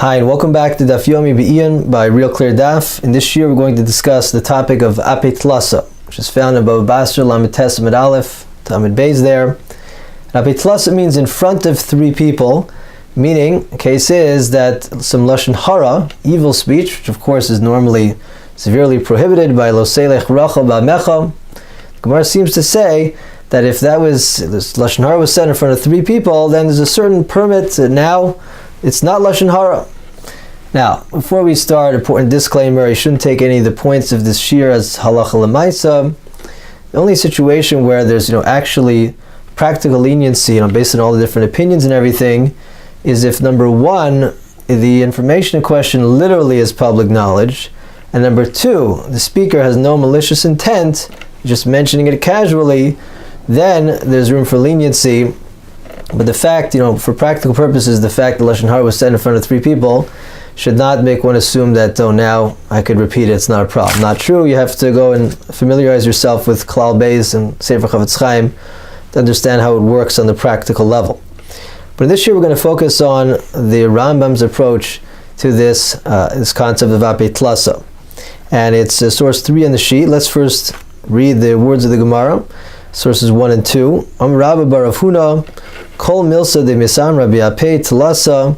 Hi, and welcome back to Daf Yomi Be'iyan by Real Clear Daf. In this year, we're going to discuss the topic of Apei Tlasa, which is found in Bava Basra, Lamed Tes Amid Aleph, Tamid Beis there. Apei Tlasa means in front of three people, meaning, the case is that some Lashon Hara, evil speech, which of course is normally severely prohibited by Lo Selech Rachel Ba'amecha. Gemara seems to say that if this Lashon Hara was said in front of three people, then there's a certain permit now. It's not Lashon Hara. Now, before we start, important disclaimer, you shouldn't take any of the points of this shir as halacha l'maisa. The only situation where there's actually practical leniency, based on all the different opinions and everything, is if number one, the information in question literally is public knowledge, and number two, the speaker has no malicious intent, just mentioning it casually, then there's room for leniency. But the fact, for practical purposes, the fact that Lashon Hara was said in front of three people should not make one assume that, now I could repeat it, it's not a problem. Not true. You have to go and familiarize yourself with Klal Beis and Sefer Chavetz Chaim to understand how it works on the practical level. But in this year, we're going to focus on the Rambam's approach to this concept of Apei Tlasa. And it's source 3 on the sheet. Let's first read the words of the Gemara, sources 1 and 2. Rabba bar Rav Huna, Kol milsa de misam Rabbi Apei Tlasa.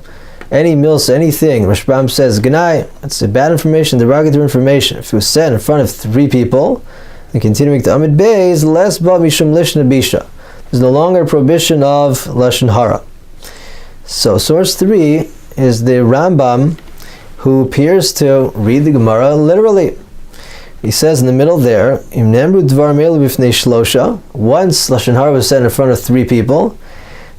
Any milsa, anything, Rashbam says, Gnai, it's a bad information, derogatory information. If it was said in front of three people, and continuing to Amid Beis, less ba mishum lishna bisha. There's no longer a prohibition of Lashon Hara. So source 3 is the Rambam, who appears to read the Gemara literally. He says in the middle there, Im nemru dvar melu b'fnei shlosha. Once Lashon Hara was said in front of three people,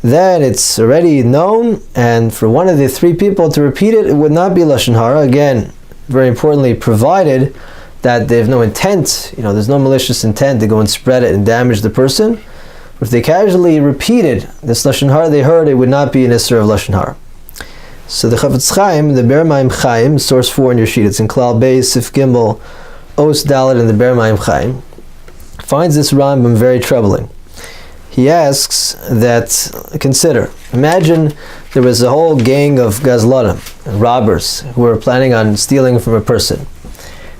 then it's already known, and for one of the three people to repeat it, it would not be Lashon Hara. Again, very importantly, provided that they have no intent, there's no malicious intent to go and spread it and damage the person. But if they casually repeated this Lashon Hara they heard, it would not be an Isser of Lashon Hara. So the Chavetz Chaim, the Ber Maim Chaim, source 4 in your sheet, it's in Klal Beis, Sif Gimel, Os Dalet, and the Ber Maim Chaim, finds this Rambam very troubling. He asks that, imagine there was a whole gang of gazlanim, robbers, who were planning on stealing from a person.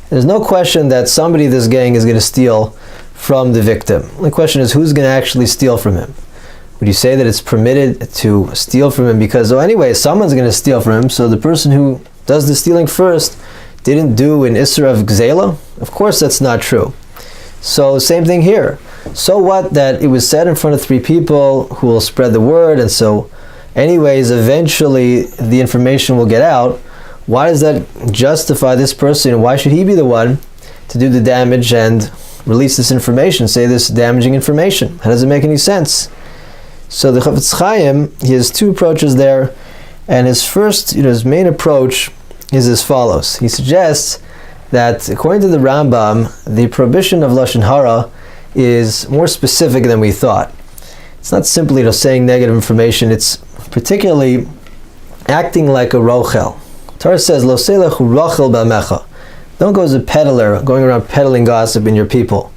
There's no question that somebody in this gang is going to steal from the victim. The question is, who's going to actually steal from him? Would you say that it's permitted to steal from him because, anyway, someone's going to steal from him, so the person who does the stealing first didn't do an Isser of Gzela? Of course that's not true. So same thing here. So what that it was said in front of three people who will spread the word, and so anyways, eventually the information will get out. Why does that justify this person? Why should he be the one to do the damage and release this information, say this damaging information? How does it make any sense? So the Chavetz Chaim, he has two approaches there, and his first, his main approach is as follows. He suggests that according to the Rambam, the prohibition of Lashon Hara is more specific than we thought. It's not simply saying negative information, it's particularly acting like a rochel. Torah says, Lo selech rachel ba'amecha. Don't go as a peddler, going around peddling gossip in your people.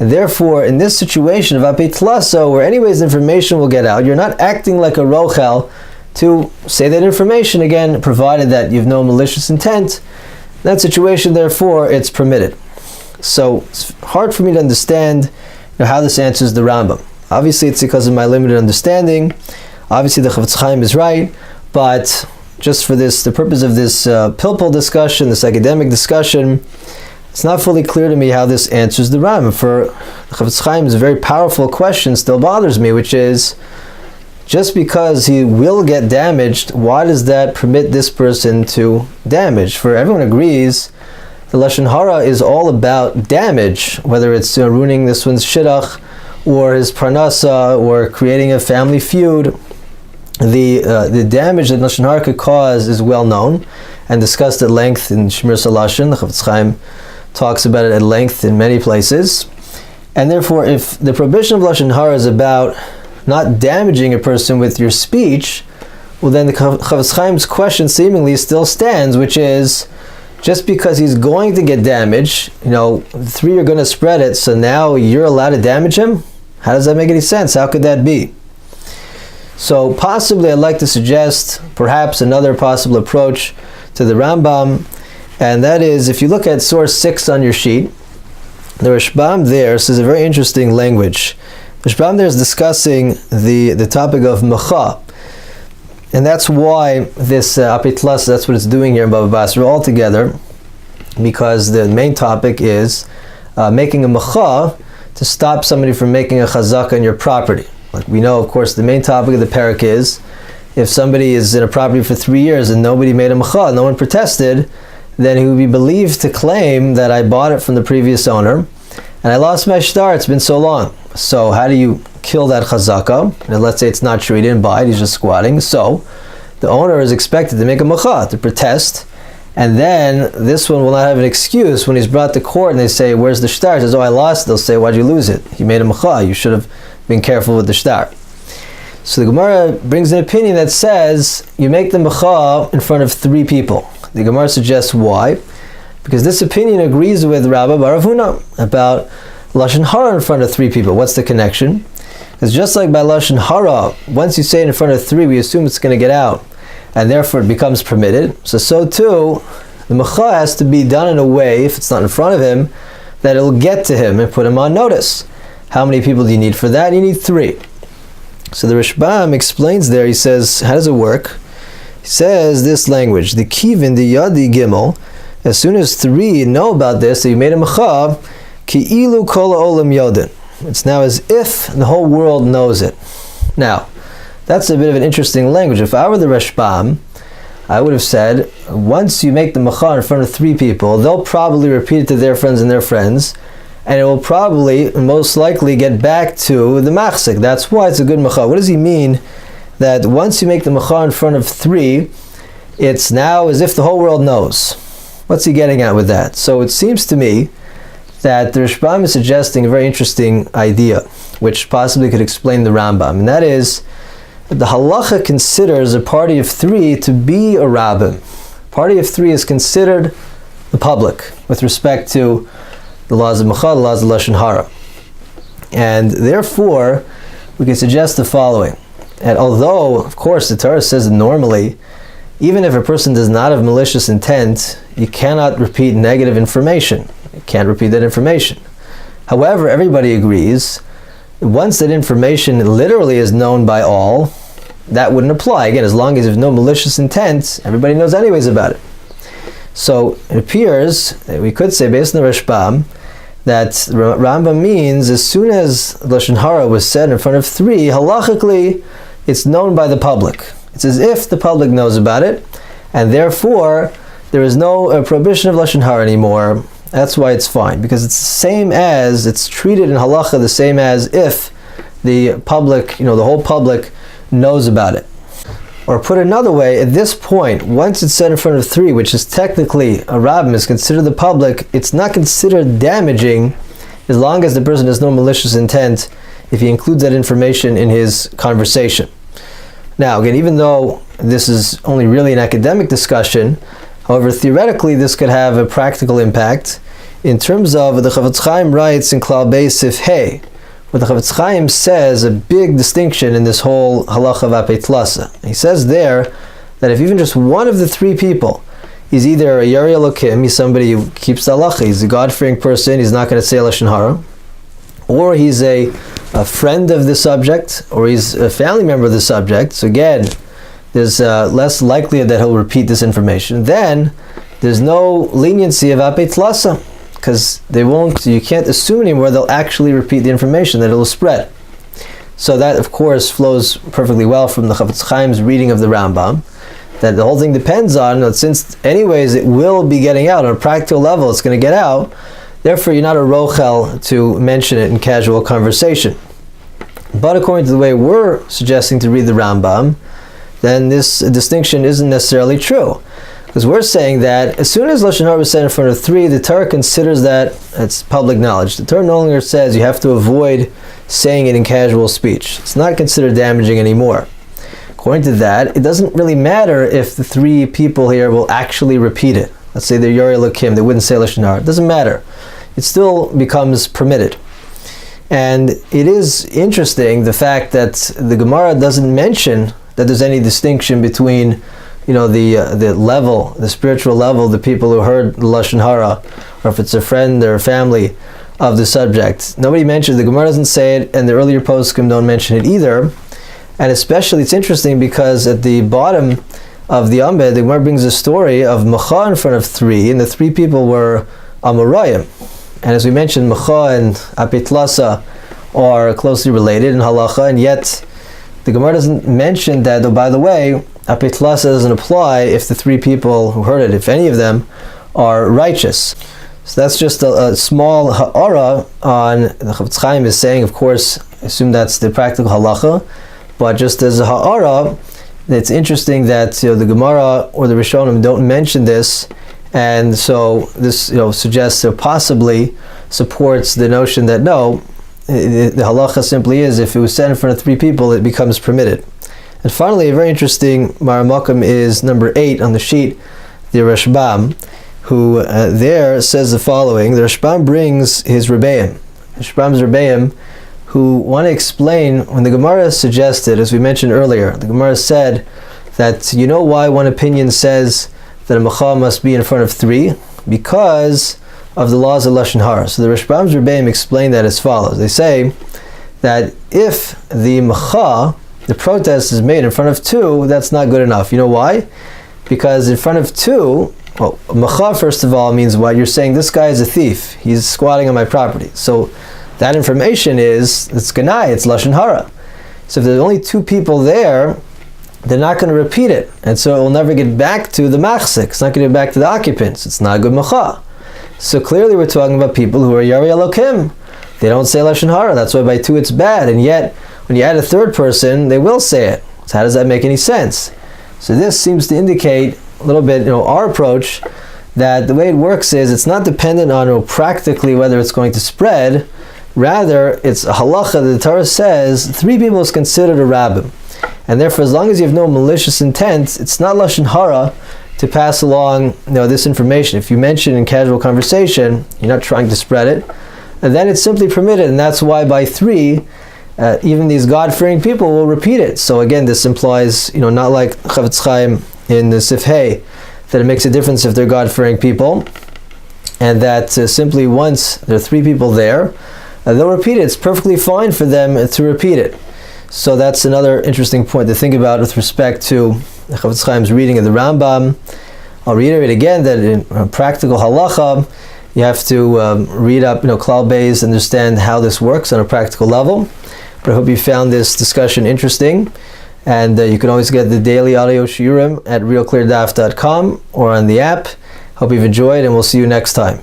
And therefore, in this situation of Apei Tlasa, where anyways information will get out, you're not acting like a rochel to say that information, again, provided that you have no malicious intent. In that situation, therefore, it's permitted. So it's hard for me to understand how this answers the Rambam. Obviously, it's because of my limited understanding. Obviously, the Chavetz Chaim is right, but just for the purpose of this pilpul discussion, this academic discussion, it's not fully clear to me how this answers the Rambam. For the Chavetz Chaim, is a very powerful question, still bothers me, which is, just because he will get damaged, why does that permit this person to damage? For everyone agrees, the Lashon Hara is all about damage, whether it's ruining this one's shidduch, or his parnasa, or creating a family feud. The damage that Lashon Hara could cause is well known, and discussed at length in Shmir Salashin. The Chavetz Chaim talks about it at length in many places. And therefore, if the prohibition of Lashon Hara is about not damaging a person with your speech, well then the Chavetz Chaim's question seemingly still stands, which is, just because he's going to get damaged, the three are going to spread it, so now you're allowed to damage him? How does that make any sense? How could that be? So possibly I'd like to suggest perhaps another possible approach to the Rambam, and that is, if you look at source 6 on your sheet, the Rashbam there says a very interesting language. The Rashbam there is discussing the topic of mecha, and that's why this apitlas, that's what it's doing here in Bava Basra altogether, because the main topic is making a mecha to stop somebody from making a chazaka on your property. Like we know, of course, the main topic of the parak is, if somebody is in a property for 3 years and nobody made a mecha, no one protested, then he would be believed to claim that I bought it from the previous owner, and I lost my shtar, it's been so long. So how do you kill that chazaka? And let's say it's not true, he didn't buy it, he's just squatting. So the owner is expected to make a mecha, to protest, and then this one will not have an excuse when he's brought to court and they say, where's the shtar? He says, oh, I lost it. They'll say, why'd you lose it? You made a mecha, you should have been careful with the shtar. So the Gemara brings an opinion that says you make the mecha in front of 3 people. The Gemara suggests why. Because this opinion agrees with Rabba Bar Avuna about Lashon Hara in front of 3 people. What's the connection? Because just like by Lashon Hara, once you say it in front of 3, we assume it's going to get out, and therefore it becomes permitted. So too, the mecha has to be done in a way, if it's not in front of him, that it'll get to him and put him on notice. How many people do you need for that? You need 3. So the Rashbam explains there, he says, how does it work? He says this language, the kivin, the yadi gimel, as soon as 3 know about this, that you made a mecha, ki'ilu kol ha'olam yodin. It's now as if the whole world knows it. Now, that's a bit of an interesting language. If I were the Rashbam, I would have said, once you make the mecha in front of 3 people, they'll probably repeat it to their friends and their friends, and it will probably, most likely, get back to the machzik. That's why it's a good mecha. What does he mean that once you make the mecha in front of 3, it's now as if the whole world knows? What's he getting at with that? So it seems to me that the Rashbam is suggesting a very interesting idea, which possibly could explain the Rambam, and that is that the halacha considers a party of 3 to be a rabbim. Party of 3 is considered the public with respect to the laws of mecha, the laws of lashon hara, and therefore we can suggest the following. And although, of course, the Torah says that normally, even if a person does not have malicious intent, you cannot repeat negative information. You can't repeat that information. However, everybody agrees, once that information literally is known by all, that wouldn't apply. Again, as long as there's no malicious intent, everybody knows anyways about it. So it appears that we could say, based on the Rashbam, that Rambam means as soon as lashon hara was said in front of 3, halachically, it's known by the public. It's as if the public knows about it, and therefore there is no prohibition of lashon hara anymore. That's why it's fine, because it's the same as, it's treated in halacha the same as if the public, the whole public knows about it. Or put another way, at this point, once it's said in front of 3, which is technically a rabbim, is considered the public, it's not considered damaging as long as the person has no malicious intent if he includes that information in his conversation. Now, again, even though this is only really an academic discussion, however, theoretically this could have a practical impact in terms of the Chavetz Chaim writes in Klal Beis Sif Hey, where the Chavetz Chaim says a big distinction in this whole halacha of apeitlasa. He says there that if even just one of the 3 people is either a Yari Elokim, he's somebody who keeps the halacha, he's a God-fearing person, he's not going to say lashon hara, or he's a friend of the subject, or he's a family member of the subject, so again, there's less likelihood that he'll repeat this information, then there's no leniency of apeitlasa, because you can't assume anymore they'll actually repeat the information, that it'll spread. So that, of course, flows perfectly well from the Chavetz Chaim's reading of the Rambam, that the whole thing depends on, that since anyways it will be getting out, on a practical level it's going to get out, therefore you're not a rochel to mention it in casual conversation. But according to the way we're suggesting to read the Rambam, then this distinction isn't necessarily true. Because we're saying that as soon as lashon hara was said in front of 3, the Torah considers that it's public knowledge. The Torah no longer says you have to avoid saying it in casual speech. It's not considered damaging anymore. According to that, it doesn't really matter if the 3 people here will actually repeat it. Let's say they're Yari Elokim, they wouldn't say lashon hara. It doesn't matter. It still becomes permitted. And it is interesting the fact that the Gemara doesn't mention that there's any distinction between, the level, the spiritual level, the people who heard the Lashon Hara, or if it's a friend or a family of the subject. Nobody mentions, the Gemara doesn't say it, and the earlier poskim don't mention it either. And especially it's interesting because at the bottom of the Amud, the Gemara brings a story of Macha in front of 3, and the 3 people were Amoraim. And as we mentioned, Macha and Apitlasa are closely related in halacha, and yet the Gemara doesn't mention that, though, by the way, Apitlasa doesn't apply if the 3 people who heard it, if any of them, are righteous. So that's just a small ha'ara on, the Chofetz Chaim is saying, of course, I assume that's the practical halacha, but just as a ha'ara, it's interesting that the Gemara or the Rishonim don't mention this, and so this suggests or possibly supports the notion that no, the halacha simply is if it was said in front of 3 people, it becomes permitted. And finally, a very interesting Maramakim is number 8 on the sheet, the Rashbam, who there says the following. The Rashbam brings his Rebbeim, Rashbam's Rebbeim, who want to explain when the Gemara suggested, as we mentioned earlier, the Gemara said that why one opinion says that a Macha must be in front of 3? Because of the laws of Lashon Hara. So the Rashbam's Rebbeim explain that as follows. They say that if the Macha, the protest, is made in front of 2, that's not good enough. You know why? Because in front of 2, Macha, first of all, means what? You're saying this guy is a thief. He's squatting on my property. So that information it's Ganai, it's Lashon Hara. So if there's only 2 people there, they're not going to repeat it. And so it will never get back to the machzik. It's not going to get back to the occupants. It's not a good Macha. So clearly we're talking about people who are Yari Elokim. They don't say Lashon Hara. That's why by 2 it's bad. And yet, when you add a 3rd person, they will say it. So how does that make any sense? So this seems to indicate a little bit, our approach, that the way it works is it's not dependent on practically whether it's going to spread. Rather, it's a halacha that the Torah says 3 people is considered a rabbim. And therefore, as long as you have no malicious intent, it's not Lashon Hara to pass along this information. If you mention in casual conversation, you're not trying to spread it, and then it's simply permitted. And that's why by 3, even these God-fearing people will repeat it. So again, this implies, not like Chofetz Chaim in the Sif Hey, that it makes a difference if they're God-fearing people, and that simply once there are 3 people there, they'll repeat it. It's perfectly fine for them to repeat it. So that's another interesting point to think about with respect to Chofetz Chaim's reading of the Rambam. I'll reiterate again that in practical halacha, you have to read up, Klal Beis, understand how this works on a practical level. But I hope you found this discussion interesting. And you can always get the daily audio shiurim at realcleardaf.com or on the app. Hope you've enjoyed, and we'll see you next time.